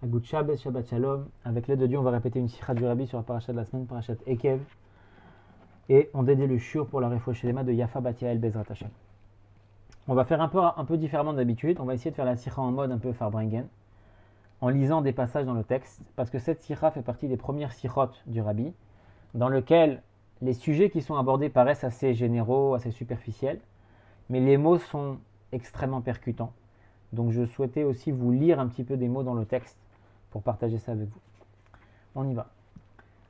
Agout Shabbos, Shabbat Shalom. Avec l'aide de Dieu, on va répéter une sikha du Rabbi sur la paracha de la semaine, parachat Ekev. Et on dédie le shur pour la refouach shelema de Yafa Bat Yael Bezrat Hashem. On va faire un peu différemment d'habitude. On va essayer de faire la sikha en mode un peu Farbringen, en lisant des passages dans le texte, parce que cette sikha fait partie des premières sikhot du Rabbi, dans lequel les sujets qui sont abordés paraissent assez généraux, assez superficiels, mais les mots sont extrêmement percutants. Donc je souhaitais aussi vous lire un petit peu des mots dans le texte pour partager ça avec vous. On y va.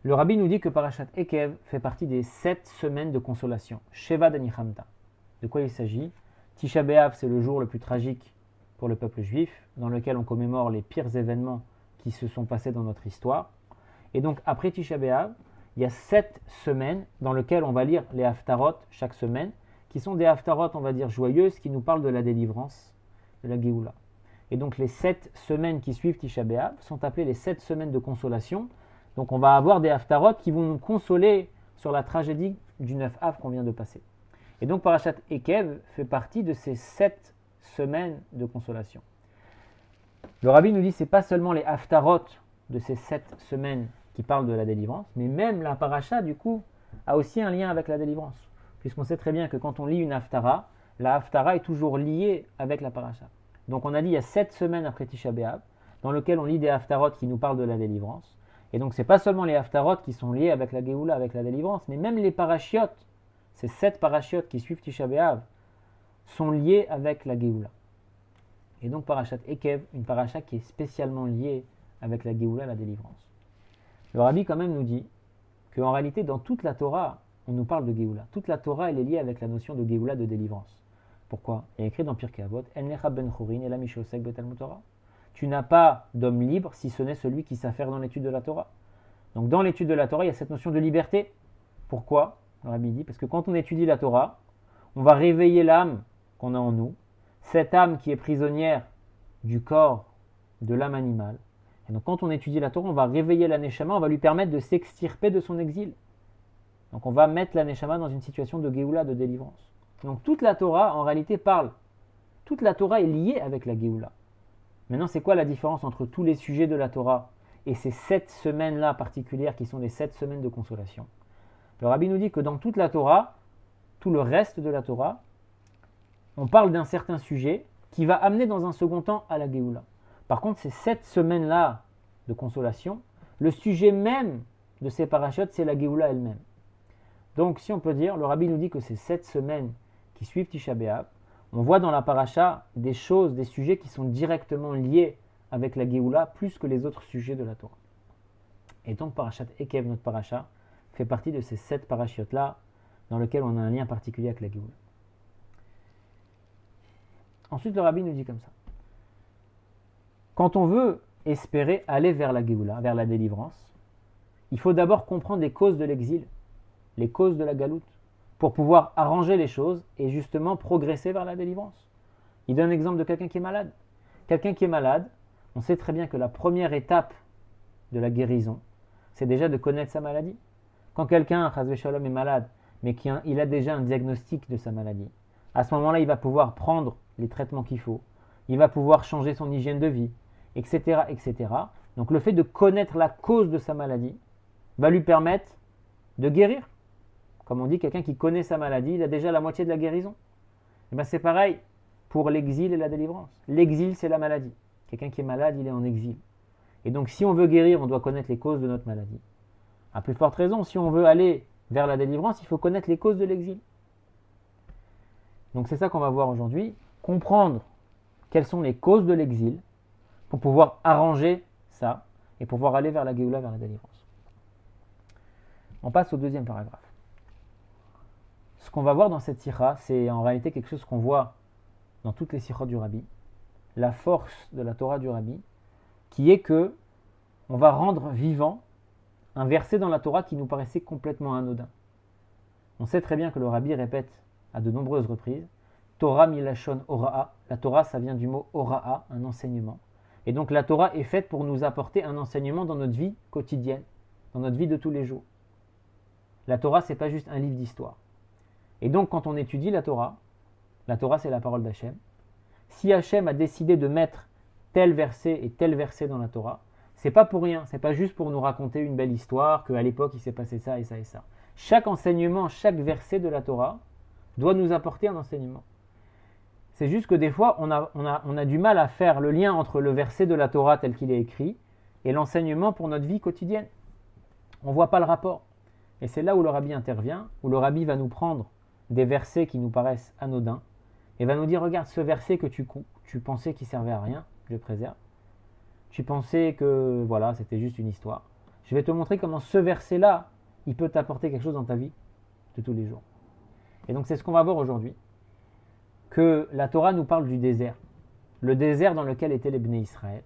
Le Rabbi nous dit que Parashat Ekev fait partie des 7 semaines de consolation. Sheva Danichamta. De quoi il s'agit? Tisha B'Av, c'est le jour le plus tragique pour le peuple juif, dans lequel on commémore les pires événements qui se sont passés dans notre histoire. Et donc après Tisha B'Av, il y a 7 semaines dans lesquelles on va lire les Haftarot chaque semaine, qui sont des Haftarot, on va dire, joyeuses, qui nous parlent de la délivrance, de la Géoula. Et donc les 7 semaines qui suivent Tisha B'Av sont appelées les 7 semaines de consolation. Donc on va avoir des Haftarot qui vont nous consoler sur la tragédie du 9 Av qu'on vient de passer. Et donc Parashat Ekev fait partie de ces 7 semaines de consolation. Le Rabbi nous dit que ce n'est pas seulement les Haftarot de ces 7 semaines qui parlent de la délivrance, mais même la Parasha du coup a aussi un lien avec la délivrance. Puisqu'on sait très bien que quand on lit une Haftara, la Haftara est toujours liée avec la Parasha. Donc on a dit il y a 7 semaines après Tisha B'Av, dans lesquelles on lit des Haftarot qui nous parlent de la délivrance. Et donc ce n'est pas seulement les Haftarot qui sont liés avec la Géoula, avec la délivrance, mais même les parachiotes, ces 7 parachiotes qui suivent Tisha B'Av, sont liés avec la Géoula. Et donc Parashat Ekev, une paracha qui est spécialement liée avec la Géoula, la délivrance. Le Rabbi quand même nous dit qu'en réalité dans toute la Torah, on nous parle de Géoula. Toute la Torah elle est liée avec la notion de Géoula, de délivrance. Pourquoi? Il est écrit dans Pirkei Avot, En lecha ben chorin ela mishosek betalmud Torah. Tu n'as pas d'homme libre si ce n'est celui qui s'affaire dans l'étude de la Torah. Donc dans l'étude de la Torah, il y a cette notion de liberté. Pourquoi? Le Rabbi dit, parce que quand on étudie la Torah, on va réveiller l'âme qu'on a en nous, cette âme qui est prisonnière du corps de l'âme animale. Et donc quand on étudie la Torah, on va réveiller la Neshama, on va lui permettre de s'extirper de son exil. Donc on va mettre la Neshama dans une situation de Géoula, de délivrance. Donc toute la Torah en réalité parle. Toute la Torah est liée avec la Géoula. Maintenant c'est quoi la différence entre tous les sujets de la Torah et ces 7 semaines-là particulières qui sont les 7 semaines de consolation? Le Rabbi nous dit que dans toute la Torah, tout le reste de la Torah, on parle d'un certain sujet qui va amener dans un second temps à la Géoula. Par contre, ces 7 semaines-là de consolation, le sujet même de ces parachutes, c'est la Géoula elle-même. Donc, si on peut dire, le Rabbi nous dit que ces 7 semaines qui suivent Tisha B'Av, on voit dans la paracha des choses, des sujets qui sont directement liés avec la Géoula plus que les autres sujets de la Torah. Et donc, Parashat Ekev, notre paracha, fait partie de ces 7 parachutes-là dans lesquels on a un lien particulier avec la Géoula. Ensuite, le Rabbi nous dit comme ça. Quand on veut espérer aller vers la Géoula, vers la délivrance, il faut d'abord comprendre les causes de l'exil, les causes de la galoute, pour pouvoir arranger les choses et justement progresser vers la délivrance. Il donne l'exemple de quelqu'un qui est malade. Quelqu'un qui est malade, on sait très bien que la première étape de la guérison, c'est déjà de connaître sa maladie. Quand quelqu'un, chas v'shalom, est malade, mais qu'il a déjà un diagnostic de sa maladie, à ce moment-là, il va pouvoir prendre les traitements qu'il faut, il va pouvoir changer son hygiène de vie, etc., etc. Donc le fait de connaître la cause de sa maladie va lui permettre de guérir. Comme on dit, quelqu'un qui connaît sa maladie, il a déjà la moitié de la guérison. Et bien c'est pareil pour l'exil et la délivrance. L'exil, c'est la maladie. Quelqu'un qui est malade, il est en exil. Et donc si on veut guérir, on doit connaître les causes de notre maladie. À plus forte raison, si on veut aller vers la délivrance, il faut connaître les causes de l'exil. Donc c'est ça qu'on va voir aujourd'hui. Comprendre quelles sont les causes de l'exil pour pouvoir arranger ça et pouvoir aller vers la Géoula, vers la délivrance. On passe au deuxième paragraphe. Ce qu'on va voir dans cette sikha, c'est en réalité quelque chose qu'on voit dans toutes les sikhot du Rabbi, la force de la Torah du Rabbi, qui est que on va rendre vivant un verset dans la Torah qui nous paraissait complètement anodin. On sait très bien que le Rabbi répète à de nombreuses reprises Torah milashon ora'a. La Torah, ça vient du mot ora'a, un enseignement. Et donc la Torah est faite pour nous apporter un enseignement dans notre vie quotidienne, dans notre vie de tous les jours. La Torah, c'est pas juste un livre d'histoire. Et donc quand on étudie la Torah c'est la parole d'Hachem. Si Hachem a décidé de mettre tel verset et tel verset dans la Torah, c'est pas pour rien, c'est pas juste pour nous raconter une belle histoire, qu'à l'époque il s'est passé ça et ça et ça. Chaque enseignement, chaque verset de la Torah doit nous apporter un enseignement. C'est juste que des fois, on a du mal à faire le lien entre le verset de la Torah tel qu'il est écrit et l'enseignement pour notre vie quotidienne. On ne voit pas le rapport. Et c'est là où le rabbi intervient, où le rabbi va nous prendre des versets qui nous paraissent anodins et va nous dire, regarde, ce verset que tu pensais qu'il servait à rien, je le préserve. Tu pensais que voilà, c'était juste une histoire. Je vais te montrer comment ce verset-là, il peut t'apporter quelque chose dans ta vie de tous les jours. Et donc c'est ce qu'on va voir aujourd'hui. Que la Torah nous parle du désert. Le désert dans lequel étaient les Bnei Israël.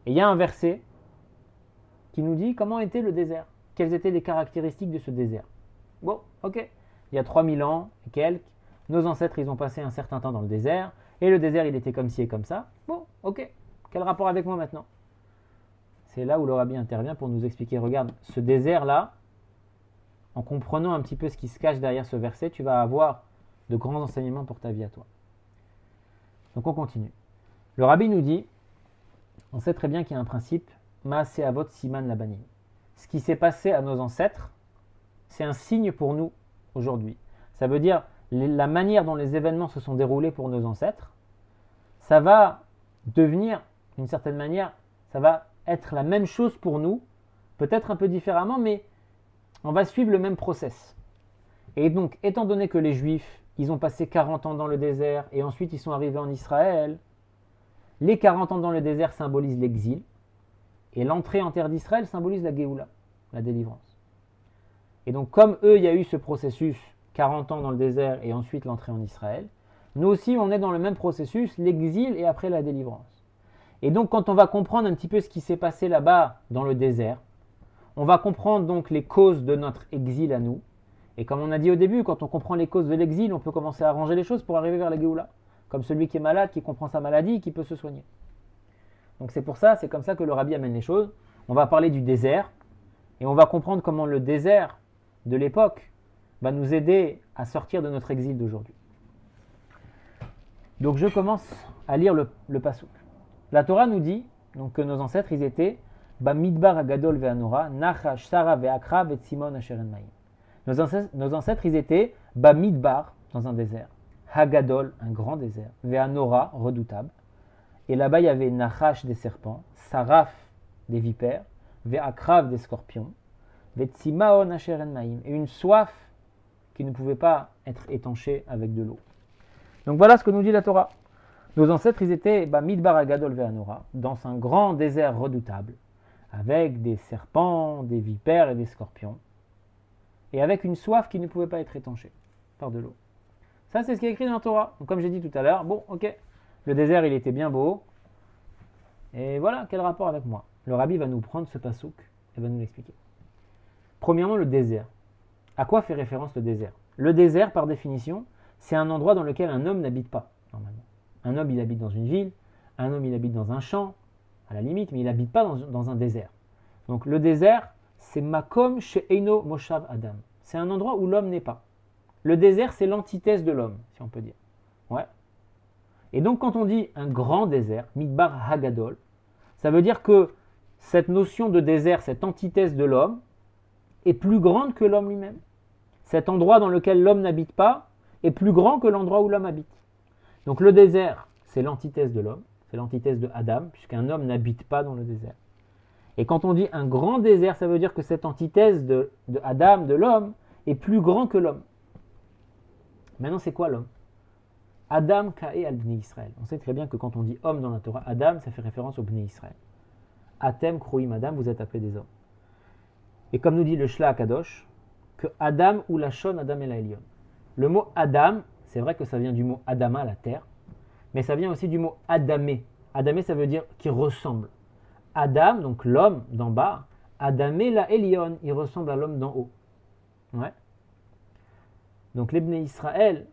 Et il y a un verset qui nous dit comment était le désert. Quelles étaient les caractéristiques de ce désert. Bon, ok. Il y a 3000 ans et quelques, nos ancêtres, ils ont passé un certain temps dans le désert. Et le désert, il était comme ci et comme ça. Bon, ok. Quel rapport avec moi maintenant? C'est là où le rabbi intervient pour nous expliquer, regarde, ce désert-là, en comprenant un petit peu ce qui se cache derrière ce verset, tu vas avoir de grands enseignements pour ta vie à toi. Donc on continue. Le rabbi nous dit, on sait très bien qu'il y a un principe, Maaseh Avot Siman Labanim. Ce qui s'est passé à nos ancêtres, c'est un signe pour nous aujourd'hui. Ça veut dire la manière dont les événements se sont déroulés pour nos ancêtres, ça va devenir, d'une certaine manière, ça va être la même chose pour nous, peut-être un peu différemment, mais on va suivre le même process. Et donc, étant donné que les Juifs, ils ont passé 40 ans dans le désert et ensuite ils sont arrivés en Israël, les 40 ans dans le désert symbolisent l'exil et l'entrée en terre d'Israël symbolise la Géoula, la délivrance. Et donc, comme eux, il y a eu ce processus, 40 ans dans le désert et ensuite l'entrée en Israël, nous aussi, on est dans le même processus, l'exil et après la délivrance. Et donc, quand on va comprendre un petit peu ce qui s'est passé là-bas dans le désert, on va comprendre donc les causes de notre exil à nous. Et comme on a dit au début, quand on comprend les causes de l'exil, on peut commencer à arranger les choses pour arriver vers la Géoula. Comme celui qui est malade, qui comprend sa maladie, qui peut se soigner. Donc c'est pour ça, c'est comme ça que le rabbi amène les choses. On va parler du désert, et on va comprendre comment le désert de l'époque va nous aider à sortir de notre exil d'aujourd'hui. Donc je commence à lire le pasouk. La Torah nous dit donc, que nos ancêtres, ils étaient Bamidbar Agadol ve'anora, Nachash, Sara ve'akra ve'tzimon asheren mayim. Nos ancêtres, ils étaient Bamidbar, dans un désert, Hagadol, un grand désert, ve'anora, redoutable. Et là-bas, il y avait Nachash, des serpents, Saraf, des vipères, ve'akrav, des scorpions, ve'tzimaon asheren mayim, et une soif qui ne pouvait pas être étanchée avec de l'eau. Donc voilà ce que nous dit la Torah. Nos ancêtres, ils étaient Midbar Agadol ve'anora, dans un grand désert redoutable, avec des serpents, des vipères et des scorpions, et avec une soif qui ne pouvait pas être étanchée par de l'eau. Ça, c'est ce qui est écrit dans la Torah. Donc, comme j'ai dit tout à l'heure, bon, ok, le désert, il était bien beau, et voilà, quel rapport avec moi? Le rabbi va nous prendre ce pasouk et va nous l'expliquer. Premièrement, le désert. À quoi fait référence le désert? Le désert, par définition, c'est un endroit dans lequel un homme n'habite pas, normalement. Un homme, il habite dans une ville, un homme, il habite dans un champ, à la limite, mais il n'habite pas dans un désert. Donc le désert, c'est Makom She'eino Moshav Adam. C'est un endroit où l'homme n'est pas. Le désert, c'est l'antithèse de l'homme, si on peut dire. Ouais. Et donc quand on dit un grand désert, Midbar Hagadol, ça veut dire que cette notion de désert, cette antithèse de l'homme, est plus grande que l'homme lui-même. Cet endroit dans lequel l'homme n'habite pas est plus grand que l'endroit où l'homme habite. Donc le désert, c'est l'antithèse de l'homme, c'est l'antithèse de Adam, puisqu'un homme n'habite pas dans le désert. Et quand on dit un grand désert, ça veut dire que cette antithèse de Adam, de l'homme, est plus grand que l'homme. Maintenant, c'est quoi l'homme? Adam ka'e al bnei Israël. On sait très bien que quand on dit homme dans la Torah, Adam, ça fait référence au bnei Israël. Atem kruim Adam, vous êtes appelés des hommes. Et comme nous dit le Shla Kadosh, que Adam ou Lachon Adam el Elyon. Le mot Adam, c'est vrai que ça vient du mot Adama, la terre, mais ça vient aussi du mot Adamé. Adamé, ça veut dire qui ressemble. Adam, donc l'homme d'en bas, Adamé la Elyon, il ressemble à l'homme d'en haut. Ouais. Donc les Bnei Israël,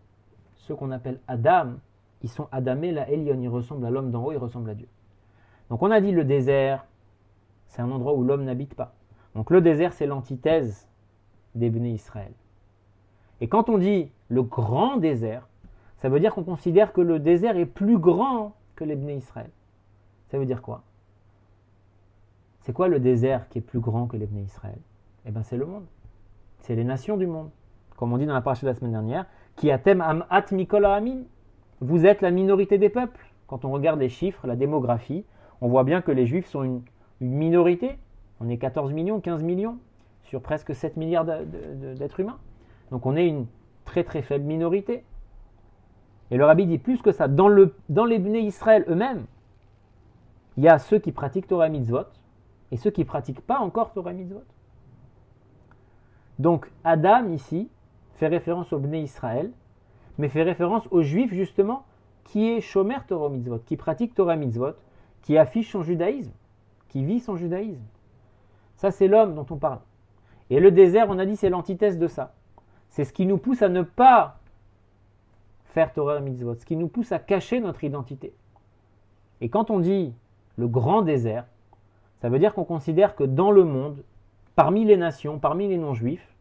ceux qu'on appelle Adam, ils sont Adamé la Elyon, ils ressemblent à l'homme d'en haut, ils ressemblent à Dieu. Donc on a dit le désert, c'est un endroit où l'homme n'habite pas. Donc le désert, c'est l'antithèse des Bnei Israël. Et quand on dit le grand désert, ça veut dire qu'on considère que le désert est plus grand que les Bnei Israël. Ça veut dire quoi? C'est quoi le désert qui est plus grand que les Bnei Israël? Eh bien, c'est le monde. C'est les nations du monde. Comme on dit dans la paracha de la semaine dernière, qui atem am'at mikol ha'amim. Vous êtes la minorité des peuples. Quand on regarde les chiffres, la démographie, on voit bien que les Juifs sont une minorité. On est 14 millions, 15 millions sur presque 7 milliards d'êtres humains. Donc on est une très très faible minorité. Et le Rabbi dit plus que ça. Dans les Bnei Israël eux-mêmes, il y a ceux qui pratiquent Torah et Mitzvot et ceux qui ne pratiquent pas encore Torah et Mitzvot. Donc Adam ici fait référence aux Bnei Israël, mais fait référence aux Juifs justement qui est Shomer Torah Mitzvot, qui pratique Torah Mitzvot, qui affiche son judaïsme, qui vit son judaïsme. Ça c'est l'homme dont on parle. Et le désert, on a dit, c'est l'antithèse de ça. C'est ce qui nous pousse à ne pas faire Torah Mitzvot, ce qui nous pousse à cacher notre identité. Et quand on dit le grand désert, ça veut dire qu'on considère que dans le monde, parmi les nations, parmi les non-juifs,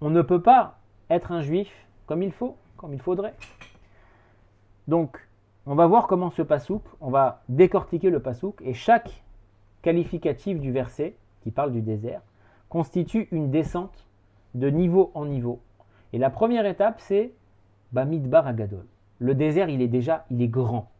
on ne peut pas être un juif comme il faut, comme il faudrait. Donc, on va voir comment ce pasouk, on va décortiquer le pasouk, et chaque qualificatif du verset, qui parle du désert, constitue une descente de niveau en niveau. Et la première étape, c'est Bamidbar Agadol. Le désert, il est grand.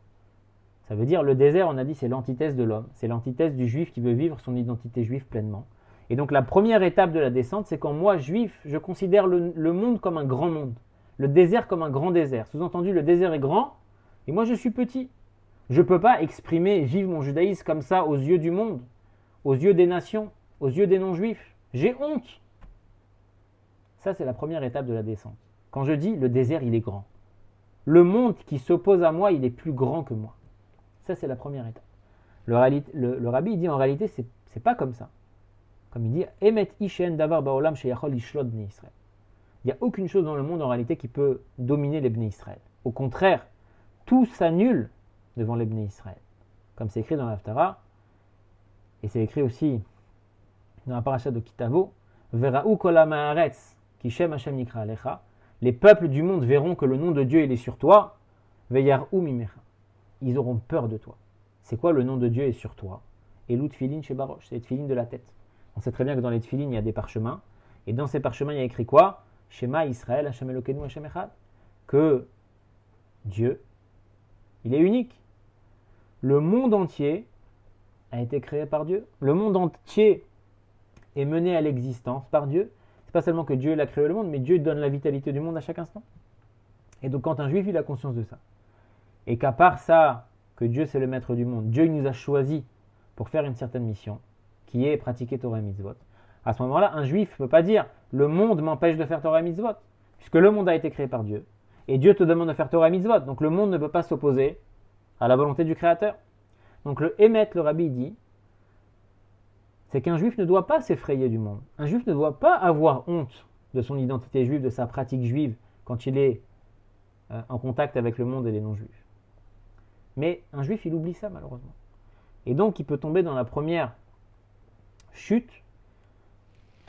Ça veut dire, le désert, on a dit, c'est l'antithèse de l'homme. C'est l'antithèse du juif qui veut vivre son identité juive pleinement. Et donc, la première étape de la descente, c'est quand moi, juif, je considère le monde comme un grand monde. Le désert comme un grand désert. Sous-entendu, le désert est grand, et moi, je suis petit. Je ne peux pas exprimer et vivre mon judaïsme comme ça aux yeux du monde, aux yeux des nations, aux yeux des non-juifs. J'ai honte. Ça, c'est la première étape de la descente. Quand je dis le désert, il est grand. Le monde qui s'oppose à moi, il est plus grand que moi. Ça, c'est la première étape. Le rabbi, il dit en réalité, c'est pas comme ça. Comme il dit, Emet ishen davar baolam sheyachol ishlot bnei Israël. Il n'y a aucune chose dans le monde en réalité qui peut dominer les bnei Israël. Au contraire, tout s'annule devant les bnei Israël. Comme c'est écrit dans l'Haftara, et c'est écrit aussi dans la paracha de Kitavo, Vera'u kol ha'aretz ki shem Hashem nikra alecha. Les peuples du monde verront que le nom de Dieu il est sur toi. Veyar'u mimecha. Ils auront peur de toi. C'est quoi le nom de Dieu est sur toi? Elou tfilin chez Baroche, c'est les tfilin de la tête. On sait très bien que dans les tfilin, il y a des parchemins. Et dans ces parchemins, il y a écrit quoi? Shema Israël, Hashem Elokeinu, Hashem Echad. Que Dieu, il est unique. Le monde entier a été créé par Dieu. Le monde entier est mené à l'existence par Dieu. C'est pas seulement que Dieu a créé le monde, mais Dieu donne la vitalité du monde à chaque instant. Et donc quand un juif il a conscience de ça, et qu'à part ça, que Dieu c'est le maître du monde, Dieu il nous a choisis pour faire une certaine mission, qui est pratiquer Torah et Mitzvot, à ce moment-là, un juif ne peut pas dire « le monde m'empêche de faire Torah et Mitzvot », puisque le monde a été créé par Dieu, et Dieu te demande de faire Torah et Mitzvot, donc le monde ne peut pas s'opposer à la volonté du Créateur. Donc le Hémet, le Rabbi dit, c'est qu'un juif ne doit pas s'effrayer du monde. Un juif ne doit pas avoir honte de son identité juive, de sa pratique juive, quand il est en contact avec le monde et les non-juifs. Mais un juif, il oublie ça malheureusement. Et donc il peut tomber dans la première chute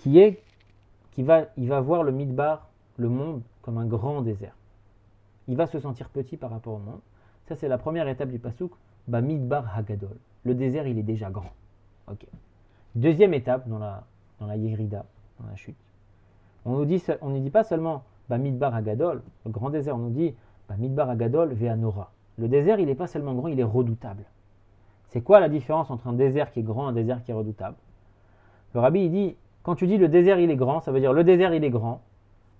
il va voir le midbar, le monde, comme un grand désert. Il va se sentir petit par rapport au monde. Ça, c'est la première étape du pasouk. Ba midbar hagadol. Le désert, il est déjà grand. Okay. Deuxième étape dans la yérida, dans la chute. On ne dit pas seulement Ba midbar hagadol, le grand désert. On nous dit Ba midbar hagadol ve'anora. Le désert, il n'est pas seulement grand, il est redoutable. C'est quoi la différence entre un désert qui est grand et un désert qui est redoutable? Le Rabbi, il dit, quand tu dis le désert, il est grand, ça veut dire le désert, il est grand,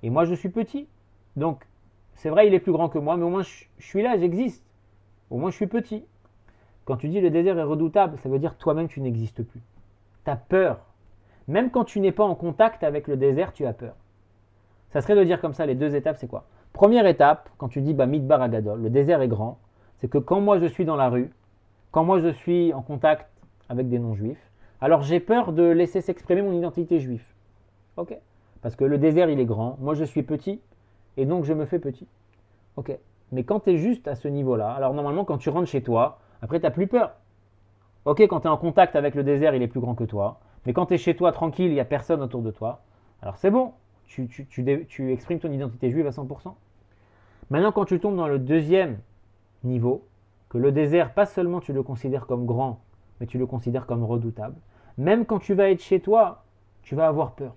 et moi, je suis petit. Donc, c'est vrai, il est plus grand que moi, mais au moins, je suis là, j'existe. Au moins, je suis petit. Quand tu dis le désert est redoutable, ça veut dire toi-même, tu n'existes plus. Tu as peur. Même quand tu n'es pas en contact avec le désert, tu as peur. Ça serait de dire comme ça, les deux étapes, c'est quoi? Première étape, quand tu dis Midbar Agadol, le désert est grand, c'est que quand moi, je suis dans la rue, quand moi, je suis en contact avec des non-juifs, alors j'ai peur de laisser s'exprimer mon identité juive. Ok? Parce que le désert, il est grand, moi je suis petit, et donc je me fais petit. Ok? Mais quand tu es juste à ce niveau-là, alors normalement quand tu rentres chez toi, après tu n'as plus peur. Ok, quand tu es en contact avec le désert, il est plus grand que toi, mais quand tu es chez toi tranquille, il n'y a personne autour de toi, alors c'est bon, tu exprimes ton identité juive à 100%. Maintenant quand tu tombes dans le deuxième niveau, que le désert, pas seulement tu le considères comme grand, mais tu le considères comme redoutable. Même quand tu vas être chez toi, tu vas avoir peur.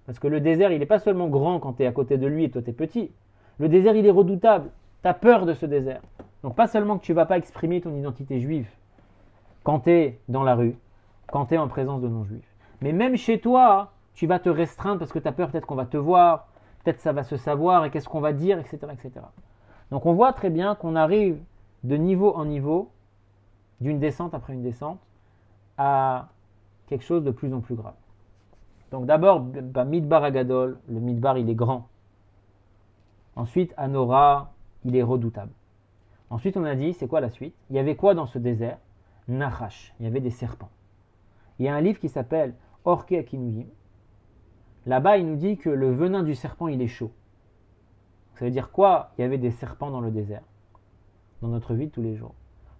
Parce que le désert, il n'est pas seulement grand quand tu es à côté de lui et toi tu es petit. Le désert, il est redoutable. Tu as peur de ce désert. Donc pas seulement que tu ne vas pas exprimer ton identité juive quand tu es dans la rue, quand tu es en présence de non-juifs. Mais même chez toi, tu vas te restreindre parce que tu as peur peut-être qu'on va te voir, peut-être ça va se savoir et qu'est-ce qu'on va dire, etc., etc. Donc on voit très bien qu'on arrive de niveau en niveau, d'une descente après une descente, à quelque chose de plus en plus grave. Donc d'abord, Midbar Agadol, le Midbar il est grand. Ensuite, Anora, il est redoutable. Ensuite, on a dit, c'est quoi la suite? Il y avait quoi dans ce désert? Nachash, il y avait des serpents. Il y a un livre qui s'appelle Orke Akinuyim. Là-bas, il nous dit que le venin du serpent, il est chaud. Ça veut dire quoi? Il y avait des serpents dans le désert, dans notre vie de tous les jours.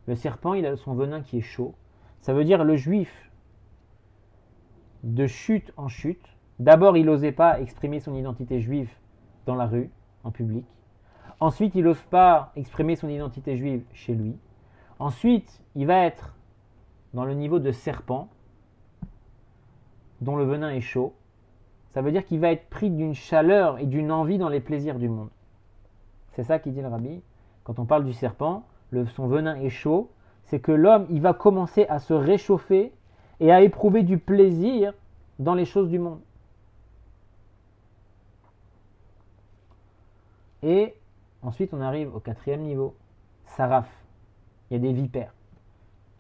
Le serpent, il a son venin qui est chaud. Ça veut dire le juif, de chute en chute. D'abord, il n'osait pas exprimer son identité juive dans la rue, en public. Ensuite, il n'ose pas exprimer son identité juive chez lui. Ensuite, il va être dans le niveau de serpent, dont le venin est chaud. Ça veut dire qu'il va être pris d'une chaleur et d'une envie dans les plaisirs du monde. C'est ça qu'il dit le rabbi. Quand on parle du serpent, son venin est chaud. C'est que l'homme, il va commencer à se réchauffer et à éprouver du plaisir dans les choses du monde. Et ensuite, on arrive au 4e niveau, saraf. Il y a des vipères.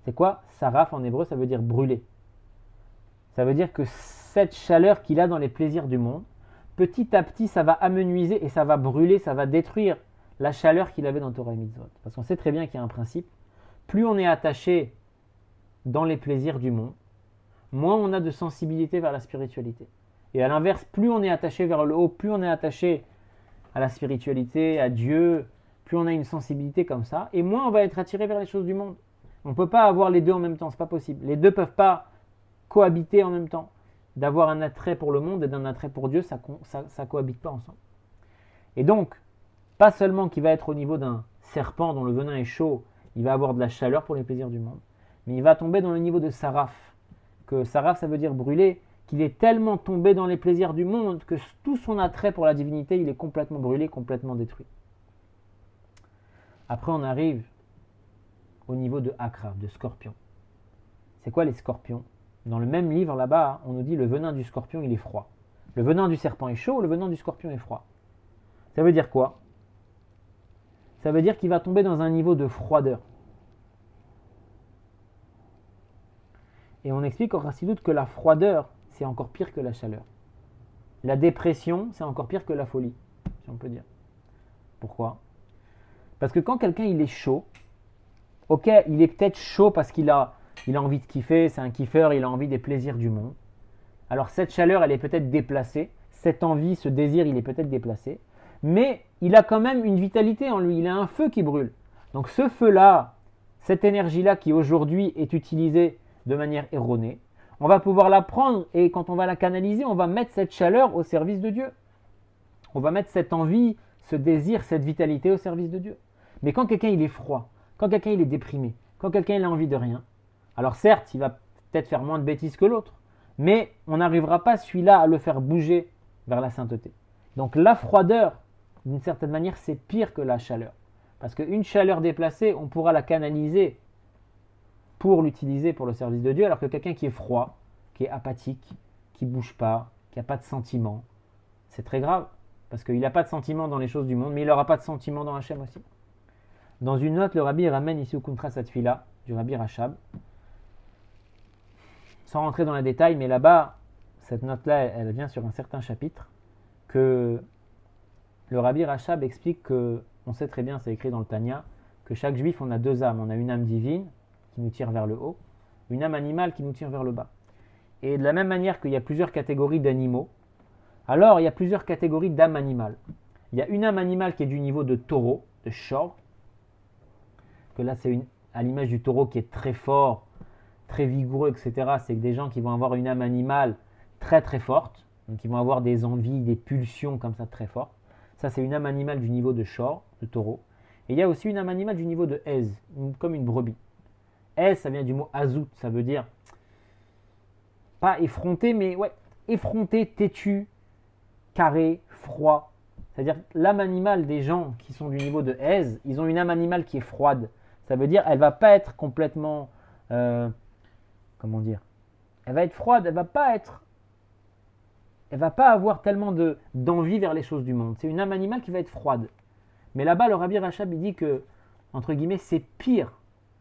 C'est quoi? Saraf en hébreu, ça veut dire brûler. Ça veut dire que cette chaleur qu'il a dans les plaisirs du monde, petit à petit, ça va amenuiser et ça va brûler, ça va détruire la chaleur qu'il avait dans Torah et Mitzvot. Parce qu'on sait très bien qu'il y a un principe. Plus on est attaché dans les plaisirs du monde, moins on a de sensibilité vers la spiritualité. Et à l'inverse, plus on est attaché vers le haut, plus on est attaché à la spiritualité, à Dieu, plus on a une sensibilité comme ça, et moins on va être attiré vers les choses du monde. On ne peut pas avoir les deux en même temps, c'est pas possible. Les deux ne peuvent pas cohabiter en même temps. D'avoir un attrait pour le monde et d'un attrait pour Dieu, ça cohabite pas ensemble. Et donc, pas seulement qu'il va être au niveau d'un serpent dont le venin est chaud, il va avoir de la chaleur pour les plaisirs du monde, mais il va tomber dans le niveau de saraf, que saraf ça veut dire brûler, qu'il est tellement tombé dans les plaisirs du monde que tout son attrait pour la divinité, il est complètement brûlé, complètement détruit. Après, on arrive au niveau de akraf, de scorpion. C'est quoi les scorpions? Dans le même livre là-bas, on nous dit le venin du scorpion, il est froid. Le venin du serpent est chaud, le venin du scorpion est froid. Ça veut dire quoi? Ça veut dire qu'il va tomber dans un niveau de froideur. Et on explique au Chassidut que la froideur, c'est encore pire que la chaleur. La dépression, c'est encore pire que la folie, si on peut dire. Pourquoi? Parce que quand quelqu'un il est chaud, ok, il est peut-être chaud parce qu'il a envie de kiffer, c'est un kiffeur, il a envie des plaisirs du monde. Alors cette chaleur, elle est peut-être déplacée, cette envie, ce désir, il est peut-être déplacé, mais il a quand même une vitalité en lui, il a un feu qui brûle. Donc ce feu-là, cette énergie-là qui aujourd'hui est utilisée de manière erronée, on va pouvoir la prendre et quand on va la canaliser, on va mettre cette chaleur au service de Dieu. On va mettre cette envie, ce désir, cette vitalité au service de Dieu. Mais quand quelqu'un il est froid, quand quelqu'un il est déprimé, quand quelqu'un il a envie de rien, alors certes, il va peut-être faire moins de bêtises que l'autre, mais on n'arrivera pas celui-là à le faire bouger vers la sainteté. Donc la froideur, d'une certaine manière, c'est pire que la chaleur. Parce qu'une chaleur déplacée, on pourra la canaliser pour l'utiliser pour le service de Dieu, alors que quelqu'un qui est froid, qui est apathique, qui ne bouge pas, qui n'a pas de sentiment, c'est très grave. Parce qu'il n'a pas de sentiment dans les choses du monde, mais il n'aura pas de sentiment dans Hachem aussi. Dans une note, le rabbi ramène ici au Kuntra Satfila, du rabbi Rachab, sans rentrer dans les détails, mais là-bas, cette note-là, elle vient sur un certain chapitre, que le rabbi Rachab explique que, on sait très bien, c'est écrit dans le Tanya, que chaque juif, on a deux âmes. On a une âme divine, qui nous tire vers le haut, une âme animale qui nous tire vers le bas. Et de la même manière qu'il y a plusieurs catégories d'animaux, alors il y a plusieurs catégories d'âmes animales. Il y a une âme animale qui est du niveau de taureau, de shor, que là c'est à l'image du taureau qui est très fort, très vigoureux, etc. C'est des gens qui vont avoir une âme animale très très forte, donc ils vont avoir des envies, des pulsions comme ça très fortes. Ça c'est une âme animale du niveau de shor, de taureau. Et il y a aussi une âme animale du niveau de Ez, comme une brebis. Ez, ça vient du mot azout, ça veut dire pas effronté, mais ouais, effronté, têtu, carré, froid. C'est-à-dire l'âme animale des gens qui sont du niveau de Ez, ils ont une âme animale qui est froide. Ça veut dire elle va pas être complètement, comment dire, elle va être froide, elle va pas avoir tellement d'envie vers les choses du monde. C'est une âme animale qui va être froide. Mais là-bas, le Rabbi Rachab, il dit que, entre guillemets, c'est pire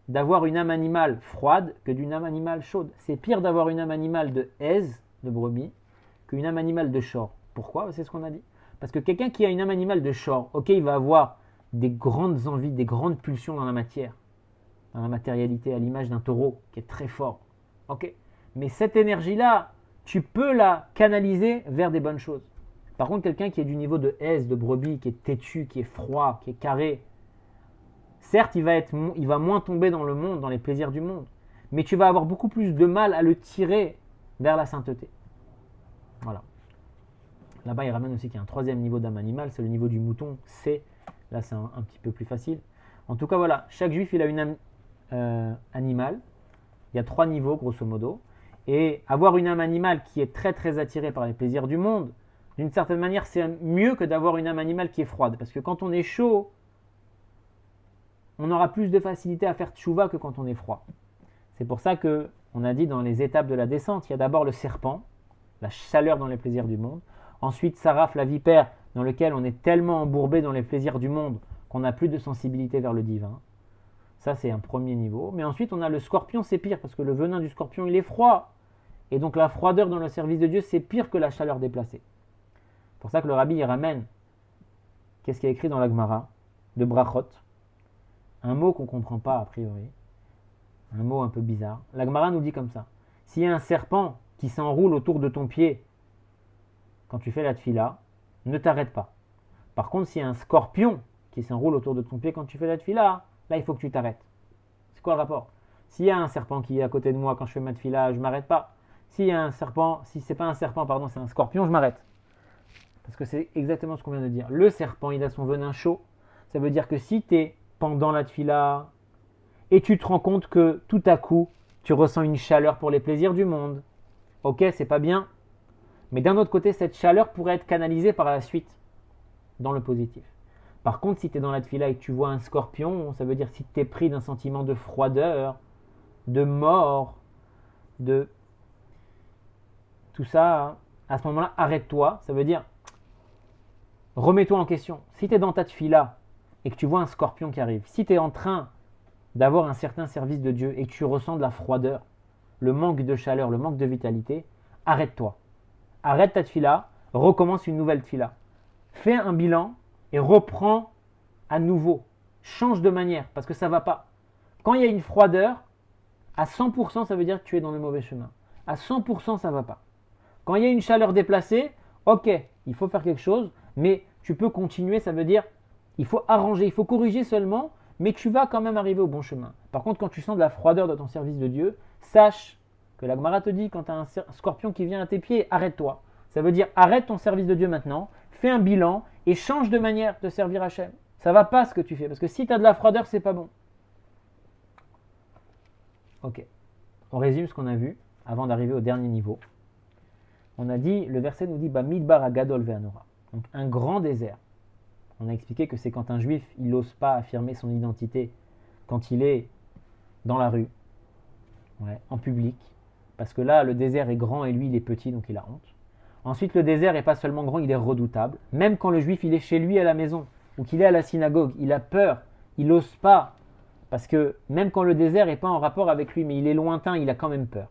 d'avoir une âme animale froide que d'une âme animale chaude. C'est pire d'avoir une âme animale de aise, de brebis, qu'une âme animale de shor. Pourquoi? C'est ce qu'on a dit. Parce que quelqu'un qui a une âme animale de shor, ok, il va avoir des grandes envies, des grandes pulsions dans la matière, dans la matérialité, à l'image d'un taureau qui est très fort. Ok. Mais cette énergie-là, tu peux la canaliser vers des bonnes choses. Par contre, quelqu'un qui est du niveau de aise, de brebis, qui est têtu, qui est froid, qui est carré, certes, il va moins tomber dans le monde, dans les plaisirs du monde, mais tu vas avoir beaucoup plus de mal à le tirer vers la sainteté. Voilà. Là-bas, il ramène aussi qu'il y a un troisième niveau d'âme animale, c'est le niveau du mouton, C. Là, c'est un petit peu plus facile. En tout cas, voilà, chaque juif, il a une âme animale. Il y a 3 niveaux, grosso modo. Et avoir une âme animale qui est très, très attirée par les plaisirs du monde, d'une certaine manière, c'est mieux que d'avoir une âme animale qui est froide. Parce que quand on est chaud, on aura plus de facilité à faire tchouva que quand on est froid. C'est pour ça qu'on a dit dans les étapes de la descente, il y a d'abord le serpent, la chaleur dans les plaisirs du monde. Ensuite, Saraf, la vipère, dans lequel on est tellement embourbé dans les plaisirs du monde qu'on n'a plus de sensibilité vers le divin. Ça, c'est un premier niveau. Mais ensuite, on a le scorpion, c'est pire, parce que le venin du scorpion, il est froid. Et donc, la froideur dans le service de Dieu, c'est pire que la chaleur déplacée. C'est pour ça que le rabbi, il ramène, qu'est-ce qu'il y a écrit dans la Gemara, de Brachot, un mot qu'on ne comprend pas, a priori, un mot un peu bizarre. La Gemara nous dit comme ça, s'il y a un serpent qui s'enroule autour de ton pied quand tu fais la tfila, ne t'arrête pas. Par contre, s'il y a un scorpion qui s'enroule autour de ton pied quand tu fais la tfila, là, il faut que tu t'arrêtes. C'est quoi le rapport? S'il y a un serpent qui est à côté de moi quand je fais ma tfila, je ne m'arrête pas. S'il y a un serpent, si c'est pas un serpent, pardon, c'est un scorpion, je m'arrête. Parce que c'est exactement ce qu'on vient de dire. Le serpent, il a son venin chaud. Ça veut dire que si tu es pendant la tfila et tu te rends compte que tout à coup, tu ressens une chaleur pour les plaisirs du monde, ok, c'est pas bien. Mais d'un autre côté, cette chaleur pourrait être canalisée par la suite dans le positif. Par contre, si tu es dans la tfila et que tu vois un scorpion, ça veut dire si tu es pris d'un sentiment de froideur, de mort, de tout ça, à ce moment-là, arrête-toi. Ça veut dire, remets-toi en question. Si tu es dans ta tfila et que tu vois un scorpion qui arrive, si tu es en train d'avoir un certain service de Dieu et que tu ressens de la froideur, le manque de chaleur, le manque de vitalité, arrête-toi. Arrête ta tfila, recommence une nouvelle tfila. Fais un bilan et reprends à nouveau. Change de manière parce que ça ne va pas. Quand il y a une froideur, à 100%, ça veut dire que tu es dans le mauvais chemin. À 100%, ça ne va pas. Quand il y a une chaleur déplacée, ok, il faut faire quelque chose, mais tu peux continuer, ça veut dire il faut arranger, il faut corriger seulement, mais tu vas quand même arriver au bon chemin. Par contre, quand tu sens de la froideur dans ton service de Dieu, sache que la Gemara te dit, quand tu as un scorpion qui vient à tes pieds, arrête-toi. Ça veut dire arrête ton service de Dieu maintenant, fais un bilan et change de manière de servir Hachem. Ça ne va pas ce que tu fais, parce que si tu as de la froideur, c'est pas bon. Ok, on résume ce qu'on a vu avant d'arriver au dernier niveau. On a dit, le verset nous dit, Midbar Agadol Ve'anora, donc un grand désert. On a expliqué que c'est quand un juif, il n'ose pas affirmer son identité quand il est dans la rue, en public, parce que là, le désert est grand et lui, il est petit, donc il a honte. Ensuite, le désert n'est pas seulement grand, il est redoutable. Même quand le juif, il est chez lui à la maison, ou qu'il est à la synagogue, il a peur, il n'ose pas, parce que même quand le désert n'est pas en rapport avec lui, mais il est lointain, il a quand même peur.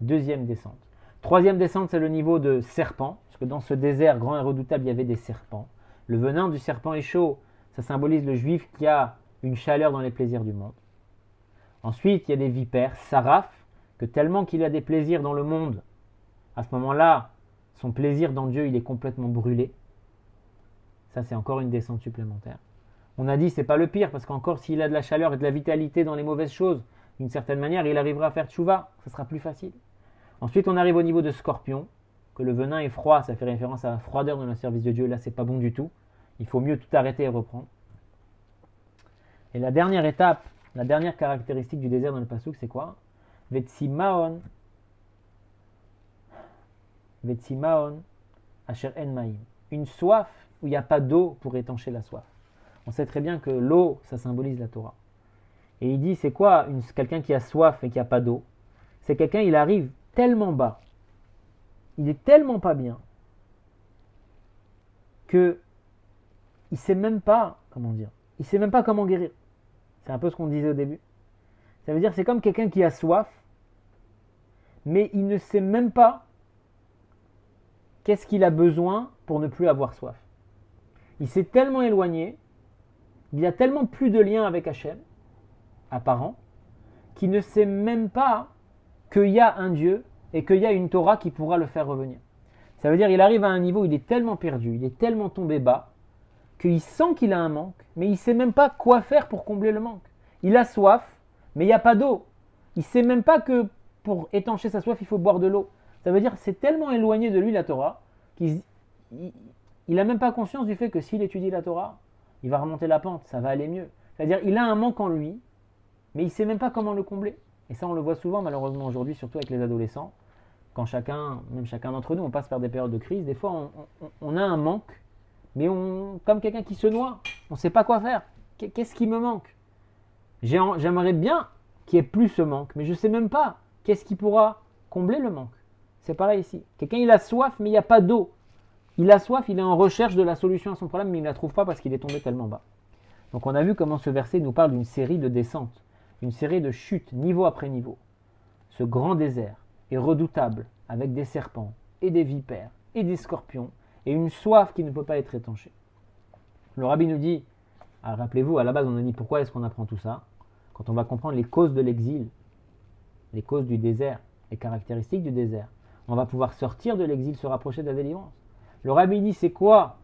Deuxième descente. Troisième descente, c'est le niveau de serpent, parce que dans ce désert grand et redoutable, il y avait des serpents. Le venin du serpent est chaud, ça symbolise le juif qui a une chaleur dans les plaisirs du monde. Ensuite, il y a des vipères, saraf, que tellement qu'il a des plaisirs dans le monde, à ce moment-là, son plaisir dans Dieu, il est complètement brûlé. Ça, c'est encore une descente supplémentaire. On a dit, c'est pas le pire, parce qu'encore s'il a de la chaleur et de la vitalité dans les mauvaises choses, d'une certaine manière, il arrivera à faire tchouva, ça sera plus facile. Ensuite, on arrive au niveau de scorpion, que le venin est froid, ça fait référence à la froideur dans le service de Dieu. Là, c'est pas bon du tout. Il faut mieux tout arrêter et reprendre. Et la dernière étape, la dernière caractéristique du désert dans le pasuk, c'est quoi? Vetsimaon, Vetsimaon, Asher en maïm. Une soif où il n'y a pas d'eau pour étancher la soif. On sait très bien que l'eau, ça symbolise la Torah. Et il dit, c'est quoi quelqu'un qui a soif et qui n'a pas d'eau? C'est quelqu'un, il arrive tellement bas, il est tellement pas bien, que il sait même pas, comment dire, il sait même pas comment guérir. C'est un peu ce qu'on disait au début. Ça veut dire c'est comme quelqu'un qui a soif, mais il ne sait même pas qu'est-ce qu'il a besoin pour ne plus avoir soif. Il s'est tellement éloigné, il y a tellement plus de lien avec Hachem, apparent, qu'il ne sait même pas qu'il y a un Dieu et qu'il y a une Torah qui pourra le faire revenir. Ça veut dire qu'il arrive à un niveau où il est tellement perdu, il est tellement tombé bas, qu'il sent qu'il a un manque, mais il ne sait même pas quoi faire pour combler le manque. Il a soif, mais il n'y a pas d'eau. Il ne sait même pas que pour étancher sa soif, il faut boire de l'eau. Ça veut dire que c'est tellement éloigné de lui la Torah qu'il n'a même pas conscience du fait que s'il étudie la Torah, il va remonter la pente, ça va aller mieux. C'est-à-dire qu'il a un manque en lui, mais il ne sait même pas comment le combler. Et ça, on le voit souvent malheureusement aujourd'hui, surtout avec les adolescents. Quand même chacun d'entre nous, on passe par des périodes de crise, des fois on a un manque, mais comme quelqu'un qui se noie, on ne sait pas quoi faire. Qu'est-ce qui me manque? J'aimerais bien qu'il n'y ait plus ce manque, mais je ne sais même pas qu'est-ce qui pourra combler le manque. C'est pareil ici. Quelqu'un, il a soif, mais il n'y a pas d'eau. Il a soif, il est en recherche de la solution à son problème, mais il ne la trouve pas parce qu'il est tombé tellement bas. Donc on a vu comment ce verset nous parle d'une série de descentes, une série de chutes, niveau après niveau. Ce grand désert est redoutable, avec des serpents, et des vipères, et des scorpions, et une soif qui ne peut pas être étanchée. Le rabbi nous dit, rappelez-vous, à la base on a dit pourquoi est-ce qu'on apprend tout ça? Quand on va comprendre les causes de l'exil, les causes du désert, les caractéristiques du désert, on va pouvoir sortir de l'exil, se rapprocher de la délivrance. Le rabbi dit, c'est quoi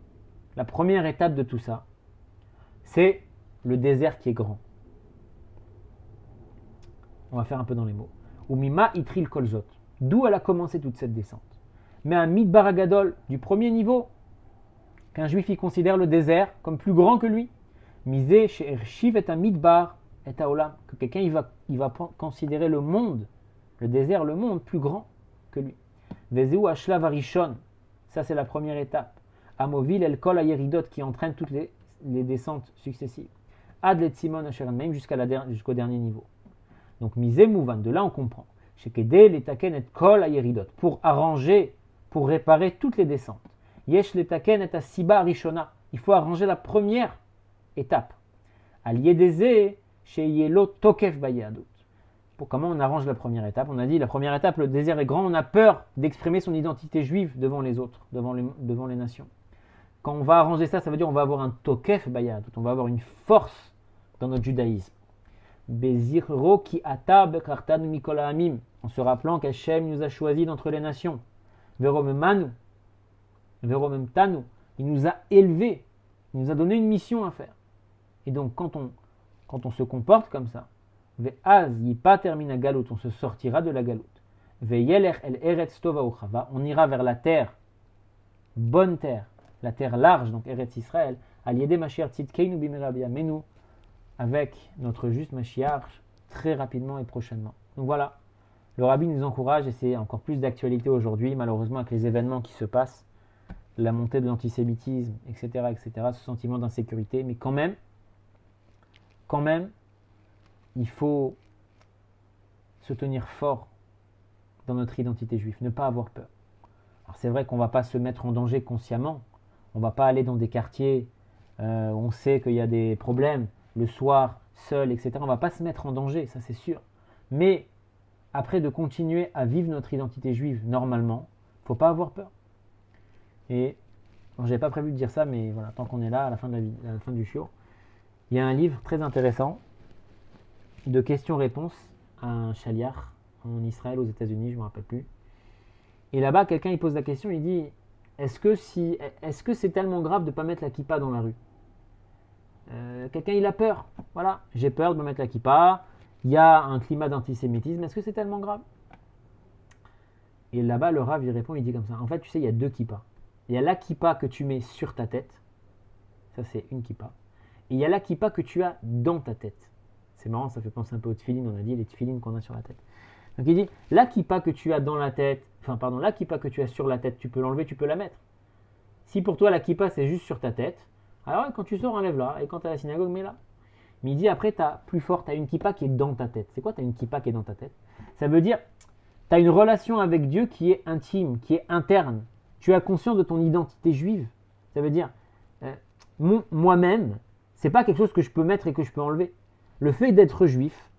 la première étape de tout ça? C'est le désert qui est grand. On va faire un peu dans les mots. Umima itril kolzot. D'où elle a commencé toute cette descente. Mais un midbar agadol du premier niveau, qu'un juif y considère le désert comme plus grand que lui. Misé chez Ershiv est un midbar et olam. Que quelqu'un il va considérer le monde, le désert, le monde plus grand que lui. Vezeu ashlav arishon. Ça c'est la première étape. Amovil el kol ayeridot qui entraîne toutes les descentes successives. Ad let simon asher même jusqu'au dernier niveau. Donc misé mouvan, de là on comprend. Shekede letaken et kol ayeridot. Pour arranger, pour réparer toutes les descentes. Yesh letaken et asiba rishona. Il faut arranger la première étape. Al yedeze sheyelo tokef bayadot. Pour comment on arrange la première étape? On a dit la première étape, le désert est grand, on a peur d'exprimer son identité juive devant les autres, devant les nations. Quand on va arranger ça, ça veut dire on va avoir un tokef bayadot, on va avoir une force dans notre judaïsme. Bezirro ki ata bekartanu mikol ha'amim, en se rappelant qu'Hachem nous a choisis d'entre les nations. Veromemanu, veromemtanu, il nous a élevés, il nous a donné une mission à faire. Et donc quand on se comporte comme ça, ve'az yipa termina galut, on se sortira de la galoute. Ve'yeler el eretz tova uchava, on ira vers la terre, bonne terre, la terre large, donc Eretz Israël, aliede Mashiach tzidkeinu bimera biyamenu, avec notre juste Mashiach très rapidement et prochainement. Donc voilà, le rabbi nous encourage, et c'est encore plus d'actualité aujourd'hui, malheureusement avec les événements qui se passent, la montée de l'antisémitisme, etc., ce sentiment d'insécurité, mais quand même, il faut se tenir fort dans notre identité juive, ne pas avoir peur. Alors c'est vrai qu'on ne va pas se mettre en danger consciemment, on ne va pas aller dans des quartiers où on sait qu'il y a des problèmes, le soir, seul, etc. On ne va pas se mettre en danger, ça c'est sûr. Mais après de continuer à vivre notre identité juive normalement, il ne faut pas avoir peur. Et je n'avais pas prévu de dire ça, mais voilà, tant qu'on est là, à la fin du shiur, il y a un livre très intéressant de questions-réponses à un shaliach en Israël, aux États-Unis, je ne me rappelle plus. Et là-bas, quelqu'un il pose la question, il dit est-ce que c'est tellement grave de ne pas mettre la kippa dans la rue? Quelqu'un il a peur, voilà, j'ai peur de me mettre la kippa, il y a un climat d'antisémitisme, est-ce que c'est tellement grave? Et là-bas, le rav il répond, il dit comme ça, en fait, tu sais, il y a deux kippas. Il y a la kippa que tu mets sur ta tête, ça c'est une kippa, et il y a la kippa que tu as dans ta tête. C'est marrant, ça fait penser un peu aux tefilines, on a dit les tefilines qu'on a sur la tête. Donc il dit, la kippa que tu as dans la tête, la kippa que tu as sur la tête, tu peux l'enlever, tu peux la mettre. Si pour toi la kippa c'est juste sur ta tête, alors quand tu sors, enlève-la, et quand tu es à la synagogue, mets-la. Mais il dit après, tu as plus fort, tu as une kippa qui est dans ta tête. C'est quoi, tu as une kippa qui est dans ta tête? Ça veut dire, tu as une relation avec Dieu qui est intime, qui est interne. Tu as conscience de ton identité juive. Ça veut dire, moi-même, c'est pas quelque chose que je peux mettre et que je peux enlever. Le fait d'être juif,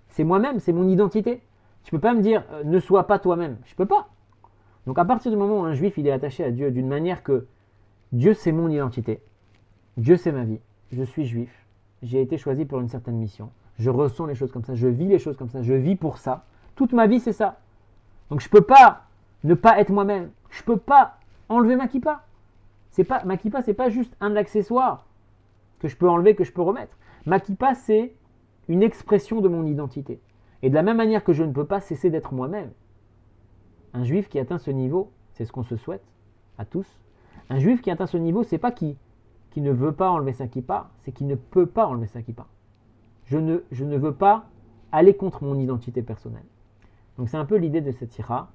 c'est moi-même, c'est mon identité. Tu peux pas me dire, ne sois pas toi-même. Je peux pas. Donc à partir du moment où un juif il est attaché à Dieu d'une manière que Dieu c'est mon identité, Dieu c'est ma vie, je suis juif, j'ai été choisi pour une certaine mission, je ressens les choses comme ça, je vis les choses comme ça, je vis pour ça, toute ma vie c'est ça. Donc je peux pas ne pas être moi-même, je peux pas enlever ma kippa. Ma kippa c'est pas juste un accessoire que je peux enlever, que je peux remettre. Ma kippa c'est une expression de mon identité. Et de la même manière que je ne peux pas cesser d'être moi-même. Un juif qui atteint ce niveau, c'est ce qu'on se souhaite à tous. Un juif qui atteint ce niveau, c'est pas qui ne veut pas enlever sa kippa, c'est qui ne peut pas enlever sa kippa. Je ne veux pas aller contre mon identité personnelle. Donc c'est un peu l'idée de cette sira.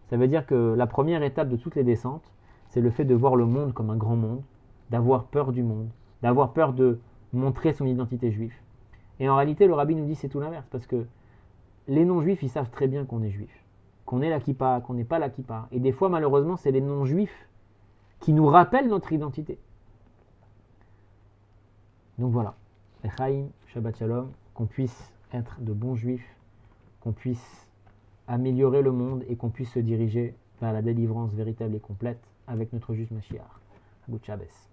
Ça veut dire que la première étape de toutes les descentes, c'est le fait de voir le monde comme un grand monde, d'avoir peur du monde, d'avoir peur de montrer son identité juive. Et en réalité, le rabbi nous dit c'est tout l'inverse, parce que les non-juifs, ils savent très bien qu'on est juif, qu'on est la kippa, qu'on n'est pas la kippa. Et des fois, malheureusement, c'est les non-juifs qui nous rappellent notre identité. Donc voilà, Echaim, Shabbat Shalom, qu'on puisse être de bons juifs, qu'on puisse améliorer le monde et qu'on puisse se diriger vers la délivrance véritable et complète avec notre juste Mashiach. Good Shabbos.